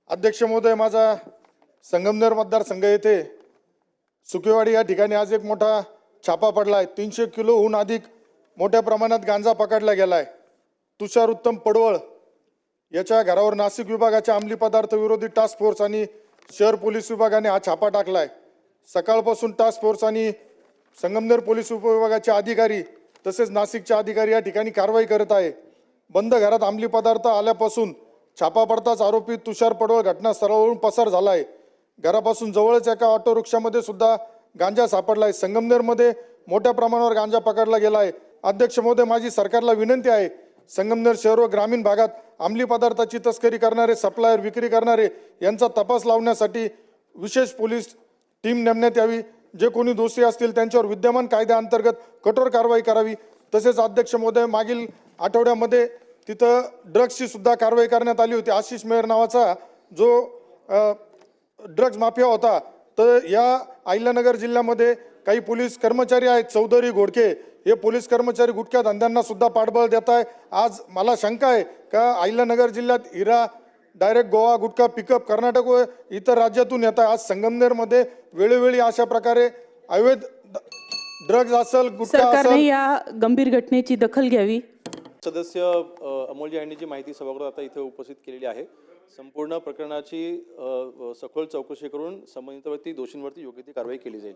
अध्यक्ष महोदय, माझा संगमनेर मतदारसंघ येथे सुकेवाडी या ठिकाणी आज एक मोठा छापा पडलाय। 300 किलोहून अधिक मोठ्या प्रमाणात गांजा पकडला गेलाय। तुषार उत्तम पडवळ याच्या घरावर नाशिक विभागाच्या अंमली पदार्थ विरोधी टास्क फोर्स आणि शहर पोलीस विभागाने हा छापा टाकलाय। सकाळपासून टास्क फोर्स आणि संगमनेर पोलीस उपविभागाचे अधिकारी तसेच नाशिकचे अधिकारी या ठिकाणी कारवाई करत आहे। बंद घरात अंमली पदार्थ आल्यापासून छापा पडताच आरोपी तुषार पडवळ घटनास्थळावरून पसार झालाय। घरापासून जवळच एका ऑटो रिक्षामध्ये सुद्धा गांजा सापडलाय। संगमनेरमध्ये मोठ्या प्रमाणावर गांजा पकडला गेलाय। अध्यक्ष महोदय, माझी सरकारला विनंती आहे, संगमनेर शहर व ग्रामीण भागात अंमली पदार्थाची तस्करी करणारे, सप्लायर, विक्री करणारे यांचा तपास लावण्यासाठी विशेष पोलीस टीम नेमण्यात यावी। जे कोणी दोषी असतील त्यांच्यावर विद्यमान कायद्याअंतर्गत कठोर कारवाई करावी। तसेच अध्यक्ष महोदय, मागील आठवड्यामध्ये तिथं ड्रग्सची सुद्धा कारवाई करण्यात आली होती। आशिष मेहर नावाचा जो ड्रग्ज माफिया होता, तर या अहिल्यानगर जिल्ह्यामध्ये काही पोलीस कर्मचारी आहेत, चौधरी, घोडके, हे पोलीस कर्मचारी गुटख्या धंद्यांना सुद्धा पाठबळ देत आहे। आज मला शंका आहे का अहिल्यानगर जिल्ह्यात हिरा डायरेक्ट गोवा गुटखा पिकअप कर्नाटक व इतर राज्यातून येत आहे। आज संगमनेरमध्ये वेळोवेळी अशा प्रकारे अवैध ड्रग्ज असेल, गुटखा असेल। सरकारने या गंभीर घटनेची दखल घ्यावी। सदस्य अमोल यांनी जी माहिती सभागृहात आता इथे उपस्थित केलेली आहे, संपूर्ण प्रकरणाची सखोल चौकशी करून संबंधित दोषींवरती योग्य ती कारवाई केली जाईल।